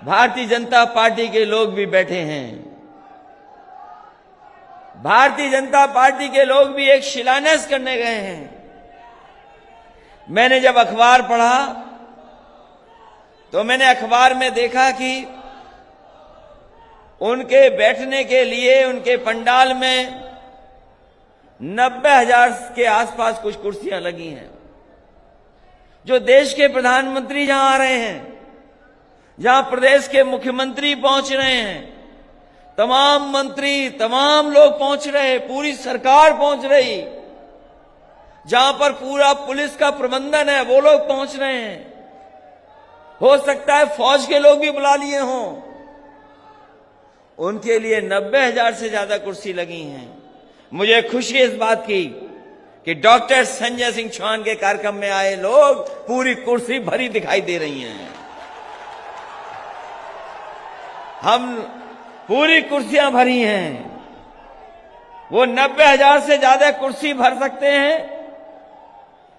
Bharatiya Janata party के लोग भी बैठे हैं। भारतीय जनता पार्टी के लोग भी एक शिलान्यास करने गए हैं। मैंने जब अखबार पढ़ा तो मैंने अखबार में देखा कि उनके बैठने के लिए उनके पंडाल में 90,000 के आसपास कुछ कुर्सियां लगी हैं। जो देश के प्रधानमंत्री जहां आ रहे हैं, जहां प्रदेश के मुख्यमंत्री पहुंच रहे हैं, तमाम मंत्री, तमाम लोग पहुंच रहे, पूरी सरकार पहुंच रही, जहां पर पूरा पुलिस का प्रबंधन है, वो लोग पहुंच रहे हैं। हो सकता है फौज के लोग भी बुला लिए हों। उनके लिए 90,000 से ज्यादा कुर्सी लगी हैं। मुझे खुशी इस बात की कि डॉक्टर संजय सिंह चौहान के कार्यक्रम में आए लोग पूरी कुर्सी भरी दिखाई दे रही हैं। हम पूरी कुर्सियां भरी हैं। वो 90,000 से ज्यादा कुर्सी भर सकते हैं।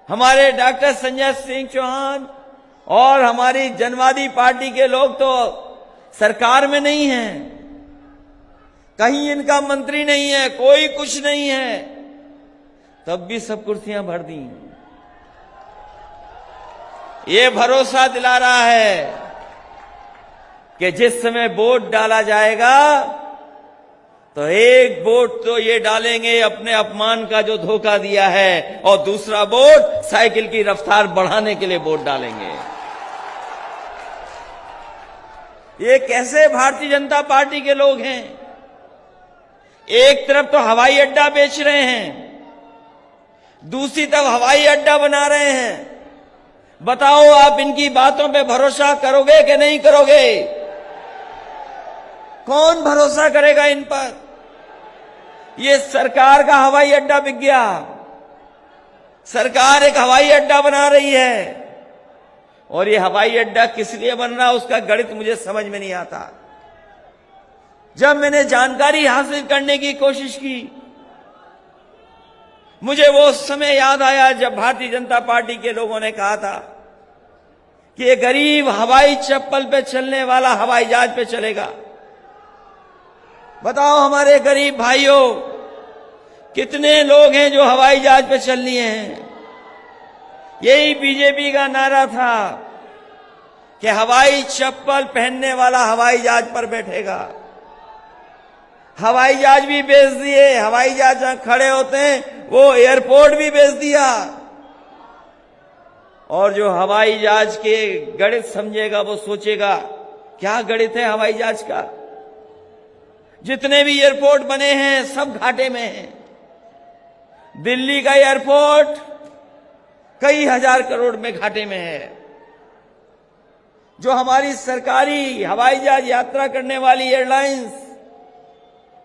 हमारे डॉक्टर संजय सिंह चौहान और हमारी जनवादी पार्टी के लोग तो सरकार में नहीं हैं, कहीं इनका मंत्री नहीं है, कोई कुछ नहीं है, तब भी सब कुर्सियां भर दी। ये भरोसा दिला रहा है कि जिस समय वोट डाला जाएगा तो एक वोट तो ये डालेंगे अपने अपमान का जो धोखा दिया है, और दूसरा वोट साइकिल की रफ्तार बढ़ाने के लिए वोट डालेंगे। ये कैसे भारतीय जनता पार्टी के लोग हैं? एक तरफ तो हवाई अड्डा बेच रहे हैं, दूसरी तरफ हवाई अड्डा बना रहे हैं। बताओ आप इनकी बातों पे भरोसा करोगे कि नहीं करोगे? कौन भरोसा करेगा इन पर? ये सरकार का हवाई अड्डा बिक गया। सरकार एक हवाई अड्डा बना रही है, और ये हवाई अड्डा किस लिए बन रहा है उसका गणित मुझे समझ में नहीं आता। जब मैंने जानकारी हासिल करने की कोशिश की, मुझे वो समय याद आया जब भारतीय जनता पार्टी के लोगों ने कहा था कि ये गरीब हवाई चप्पल पे चलने वाला हवाई जहाज पे चलेगा। बताओ हमारे गरीब भाइयों, कितने लोग हैं जो हवाई जहाज पे चल लिए हैं? यही बीजेपी का नारा था कि हवाई चप्पल पहनने वाला हवाई जहाज पर बैठेगा। हवाई जहाज भी बेच दिए, हवाई जहाज जहां खड़े होते हैं वो एयरपोर्ट भी बेच दिया। और जो हवाई जहाज के गणित समझेगा वो सोचेगा क्या गणित है हवाई जहाज का? जितने भी एयरपोर्ट बने हैं सब घाटे में हैं। दिल्ली का एयरपोर्ट कई हजार करोड़ में घाटे में है। जो हमारी सरकारी हवाई जहाज यात्रा करने वाली एयरलाइंस,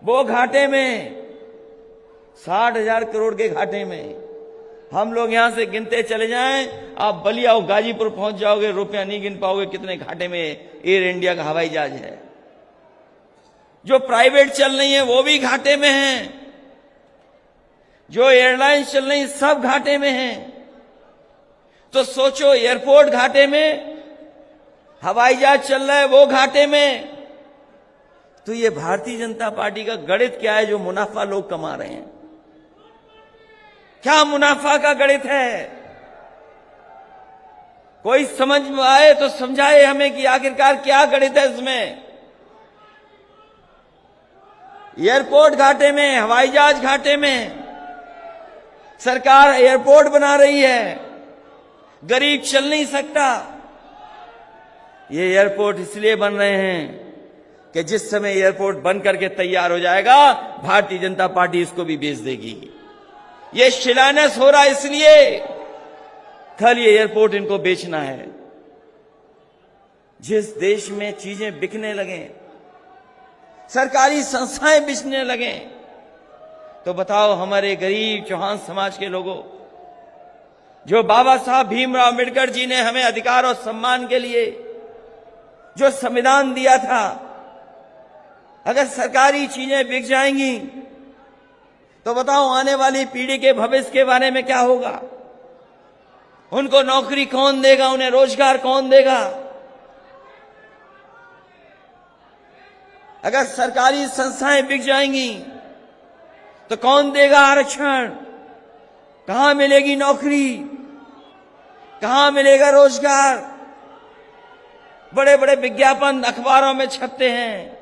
वो घाटे में, 60,000 करोड़ के घाटे में। हम लोग यहां से गिनते चले जाएं, आप बलिया और गाजीपुर पहुंच जाओगे, रुपया नहीं गिन पाओगे कितने घाटे में एयर इंडिया का हवाई जहाज है। जो प्राइवेट चल रही है वो भी घाटे में हैं। जो एयरलाइंस चल रही सब घाटे में हैं। तो सोचो, एयरपोर्ट घाटे में, हवाई जहाज चल रहा है वो घाटे में, तो ये भारतीय जनता पार्टी का गणित क्या है जो मुनाफा लोग कमा रहे हैं? क्या मुनाफा का गणित है? कोई समझ में आए तो समझाए हमें कि आखिरकार क्या गणित है इसमें। एयरपोर्ट घाटे में, हवाई जहाज घाटे में, सरकार एयरपोर्ट बना रही है, गरीब चल नहीं सकता। ये एयरपोर्ट इसलिए बन रहे हैं कि जिस समय एयरपोर्ट बन करके तैयार हो जाएगा, भारतीय जनता पार्टी इसको भी बेच देगी। ये शिलान्यास हो रहा है इसलिए कल ये एयरपोर्ट इनको बेचना है। जिस देश में चीजें बिकने लगे, सरकारी संस्थाएं बिकने लगे, तो बताओ हमारे गरीब चौहान समाज के लोगों, जो बाबा साहब भीमराव अम्बेडकर जी ने हमें अधिकार और सम्मान के लिए जो संविधान दिया था, अगर सरकारी चीजें बिक जाएंगी तो बताओ आने वाली पीढ़ी के भविष्य के बारे में क्या होगा? उनको नौकरी कौन देगा? उन्हें रोजगार कौन देगा? अगर सरकारी संस्थाएं बिक जाएंगी तो कौन देगा आरक्षण? कहां मिलेगी नौकरी? कहां मिलेगा रोजगार? बड़े बड़े विज्ञापन अखबारों में छपते हैं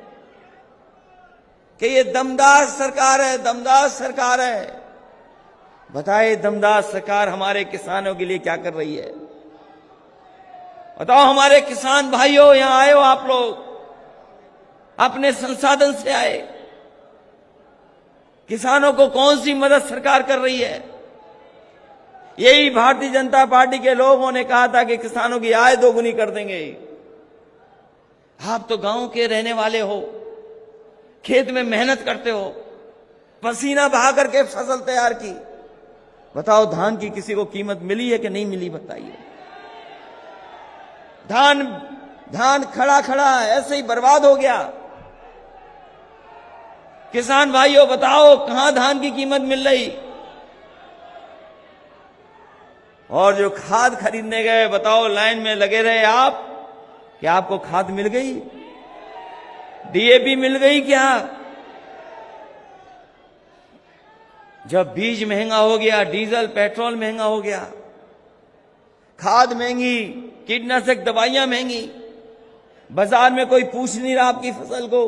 कि ये दमदार सरकार है, दमदार सरकार है। बताइए दमदार सरकार हमारे किसानों के लिए क्या कर रही है? बताओ हमारे किसान भाइयों, यहां आए हो आप लोग, अपने संसाधन से आए, किसानों को कौन सी मदद सरकार कर रही है? यही भारतीय जनता पार्टी के लोगों ने कहा था कि किसानों की आय दोगुनी कर देंगे। आप तो गांव के रहने वाले हो, खेत में मेहनत करते हो, पसीना बहा करके फसल तैयार की। बताओ धान की किसी को कीमत मिली है कि नहीं मिली? बताइए। धान खड़ा खड़ा ऐसे ही बर्बाद हो गया। किसान भाइयों बताओ कहां धान की कीमत मिल रही? और जो खाद खरीदने गए, बताओ लाइन में लगे रहे आप, क्या आपको खाद मिल गई? डीएपी मिल गई क्या? जब बीज महंगा हो गया, डीजल पेट्रोल महंगा हो गया, खाद महंगी, कीटनाशक दवाइयां महंगी, बाजार में कोई पूछ नहीं रहा आपकी फसल को,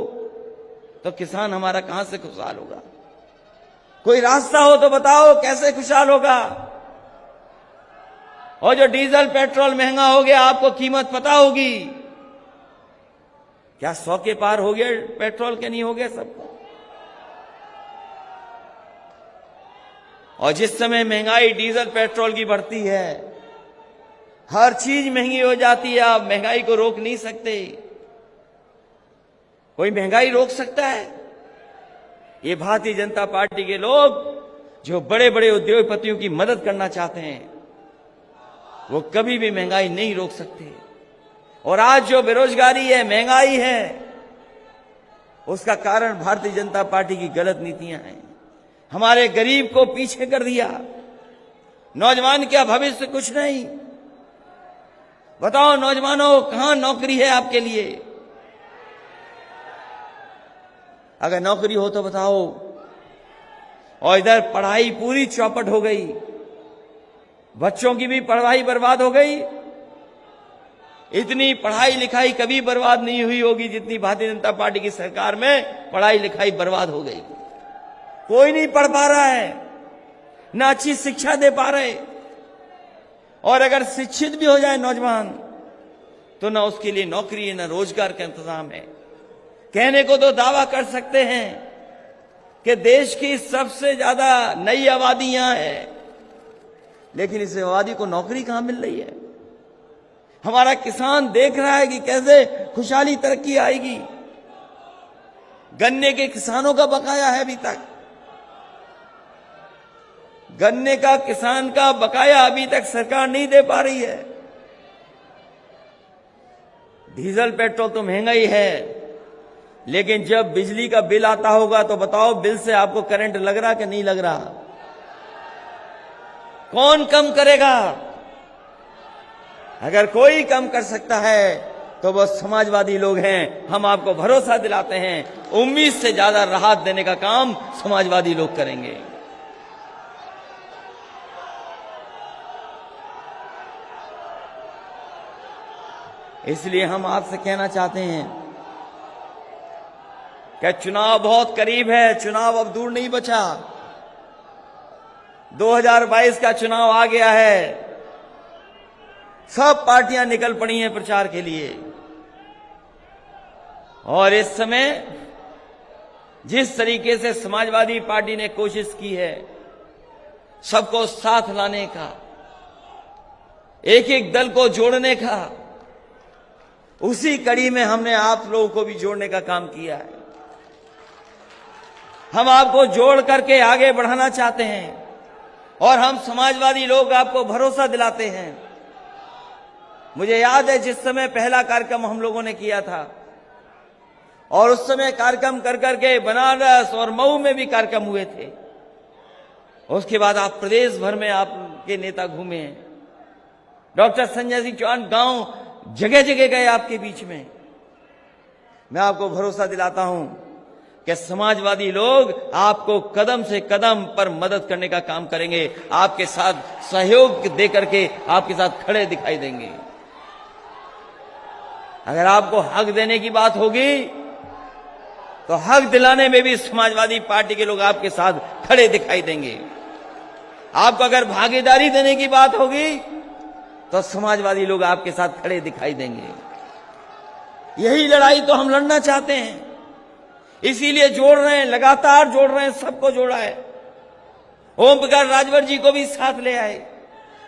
तो किसान हमारा कहां से खुशहाल होगा? कोई रास्ता हो तो बताओ कैसे खुशहाल होगा? और जो डीजल पेट्रोल महंगा हो गया, आपको कीमत पता होगी क्या? 100 के पार हो गया पेट्रोल के? नहीं हो गया सबको? और जिस समय महंगाई डीजल पेट्रोल की बढ़ती है, हर चीज महंगी हो जाती है, आप महंगाई को रोक नहीं सकते। कोई महंगाई रोक सकता है? ये भारतीय जनता पार्टी के लोग जो बड़े बड़े उद्योगपतियों की मदद करना चाहते हैं, वो कभी भी महंगाई नहीं रोक सकते। और आज जो बेरोजगारी है, महंगाई है, उसका कारण भारतीय जनता पार्टी की गलत नीतियां हैं। हमारे गरीब को पीछे कर दिया, नौजवान का भविष्य कुछ नहीं। बताओ नौजवानों, कहां नौकरी है आपके लिए? अगर नौकरी हो तो बताओ। और इधर पढ़ाई पूरी चौपट हो गई, बच्चों की भी पढ़ाई बर्बाद हो गई। इतनी पढ़ाई लिखाई कभी बर्बाद नहीं हुई होगी जितनी भारतीय जनता पार्टी की सरकार में पढ़ाई लिखाई बर्बाद हो गई। कोई नहीं पढ़ पा रहा है, ना अच्छी शिक्षा दे पा रहे। और अगर शिक्षित भी हो जाए नौजवान, तो ना उसके लिए नौकरी है, ना रोजगार का इंतजाम है। कहने को तो दावा कर सकते हैं कि देश की सबसे ज्यादा नई आबादी यहां है, लेकिन इस आबादी को नौकरी कहां मिल रही है? हमारा किसान देख रहा है कि कैसे खुशहाली तरक्की आएगी। गन्ने के किसानों का बकाया है अभी तक, गन्ने का किसान का बकाया अभी तक सरकार नहीं दे पा रही है। डीजल पेट्रोल तो महंगा ही है, लेकिन जब बिजली का बिल आता होगा तो बताओ बिल से आपको करंट लग रहा कि नहीं लग रहा? कौन कम करेगा? अगर कोई कम कर सकता है तो वो समाजवादी लोग हैं। हम आपको भरोसा दिलाते हैं, उम्मीद से ज्यादा राहत देने का काम समाजवादी लोग करेंगे। इसलिए हम आपसे कहना चाहते हैं कि चुनाव बहुत करीब है, चुनाव अब दूर नहीं बचा। 2022 का चुनाव आ गया है, सब पार्टियां निकल पड़ी हैं प्रचार के लिए। और इस समय जिस तरीके से समाजवादी पार्टी ने कोशिश की है सबको साथ लाने का, एक एक दल को जोड़ने का, उसी कड़ी में हमने आप लोगों को भी जोड़ने का काम किया है। हम आपको जोड़ करके आगे बढ़ाना चाहते हैं और हम समाजवादी लोग आपको भरोसा दिलाते हैं। मुझे याद है जिस समय पहला कार्यक्रम हम लोगों ने किया था, और उस समय कार्यक्रम कर करके बनारस और मऊ में भी कार्यक्रम हुए थे। उसके बाद आप प्रदेश भर में आपके नेता घूमे हैं। डॉक्टर संजय सिंह चौहान गांव जगह जगह गए आपके बीच में। मैं आपको भरोसा दिलाता हूं कि समाजवादी लोग आपको कदम से कदम पर मदद करने का काम करेंगे, आपके साथ सहयोग दे करके आपके साथ खड़े दिखाई देंगे। अगर आपको हक देने की बात होगी तो हक दिलाने में भी समाजवादी पार्टी के लोग आपके साथ खड़े दिखाई देंगे। आपको अगर भागीदारी देने की बात होगी तो समाजवादी लोग आपके साथ खड़े दिखाई देंगे। यही लड़ाई तो हम लड़ना चाहते हैं, इसीलिए जोड़ रहे हैं, लगातार जोड़ रहे हैं, सबको जोड़ा है। ओम प्रकाश राजभर जी को भी साथ ले आए,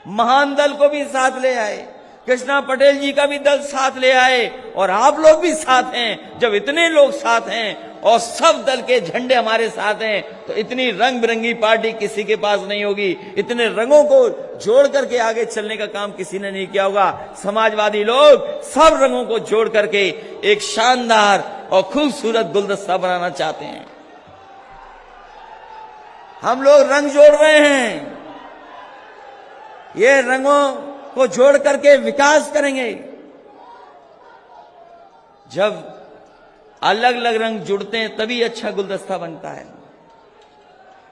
महान दल को भी साथ ले आए, कृष्णा पटेल जी का भी दल साथ ले आए, और आप लोग भी साथ हैं। जब इतने लोग साथ हैं और सब दल के झंडे हमारे साथ हैं तो इतनी रंग बिरंगी पार्टी किसी के पास नहीं होगी। इतने रंगों को जोड़ करके आगे चलने का काम किसी ने नहीं किया होगा। समाजवादी लोग सब रंगों को जोड़ करके एक शानदार और खूबसूरत गुलदस्ता बनाना चाहते हैं। हम लोग रंग जोड़ रहे हैं, ये रंगों को जोड़ करके विकास करेंगे। जब अलग अलग रंग जुड़ते हैं तभी अच्छा गुलदस्ता बनता है।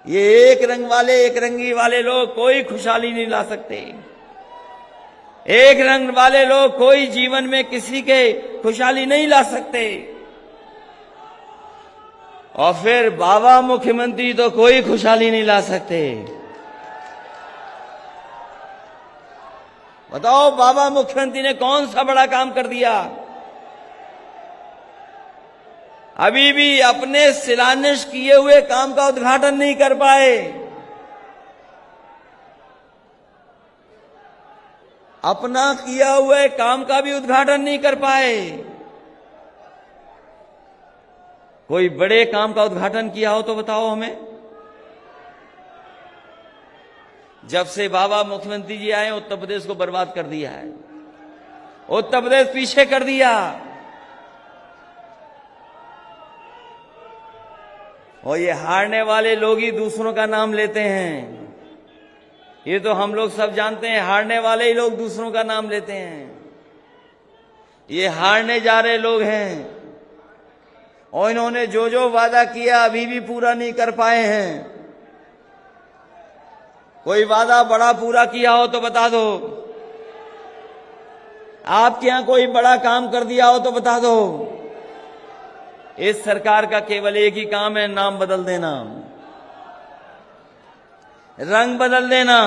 ये एक रंग वाले, एक रंगी वाले लोग कोई खुशहाली नहीं ला सकते। एक रंग वाले लोग कोई जीवन में किसी के खुशहाली नहीं ला सकते। और फिर बाबा मुख्यमंत्री तो कोई खुशहाली नहीं ला सकते। बताओ, बाबा मुख्यमंत्री ने कौन सा बड़ा काम कर दिया? अभी भी अपने शिलान्यास किए हुए काम का उद्घाटन नहीं कर पाए। अपना किया हुए काम का भी उद्घाटन नहीं कर पाए। कोई बड़े काम का उद्घाटन किया हो तो बताओ हमें। जब से बाबा मुख्यमंत्री जी आए उत्तर प्रदेश को बर्बाद कर दिया है, उत्तर प्रदेश पीछे कर दिया। और ये हारने वाले लोग ही दूसरों का नाम लेते हैं। ये तो हम लोग सब जानते हैं, हारने वाले ही लोग दूसरों का नाम लेते हैं। ये हारने जा रहे लोग हैं और इन्होंने जो जो वादा किया अभी भी पूरा नहीं कर पाए हैं। कोई वादा बड़ा पूरा किया हो तो बता दो। आपके यहां कोई बड़ा काम कर दिया हो तो बता दो। इस सरकार का केवल एक ही काम है, नाम बदल देना, रंग बदल देना।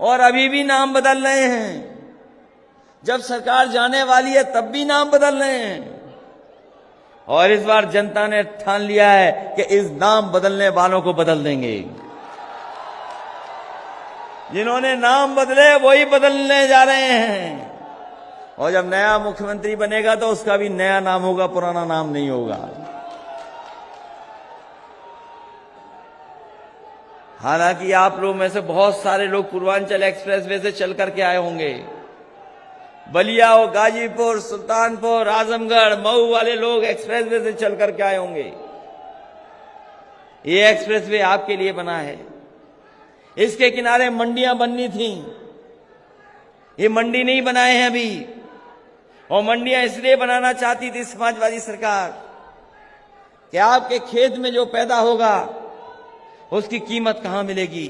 और अभी भी नाम बदल रहे हैं। जब सरकार जाने वाली है तब भी नाम बदल रहे हैं। और इस बार जनता ने ठान लिया है कि इस नाम बदलने वालों को बदल देंगे। जिन्होंने नाम बदले वही बदलने जा रहे हैं। और जब नया मुख्यमंत्री बनेगा तो उसका भी नया नाम होगा, पुराना नाम नहीं होगा। हालांकि आप लोग में से बहुत सारे लोग पूर्वांचल एक्सप्रेसवे से चल करके आए होंगे। बलिया और गाजीपुर, सुल्तानपुर, आजमगढ़, मऊ वाले लोग एक्सप्रेसवे से चल करके आए होंगे। ये एक्सप्रेसवे आपके लिए बना है। इसके किनारे मंडियां बननी थी, ये मंडी नहीं बनाए हैं अभी। और मंडियां इसलिए बनाना चाहती थी समाजवादी सरकार कि आपके खेत में जो पैदा होगा उसकी कीमत कहां मिलेगी।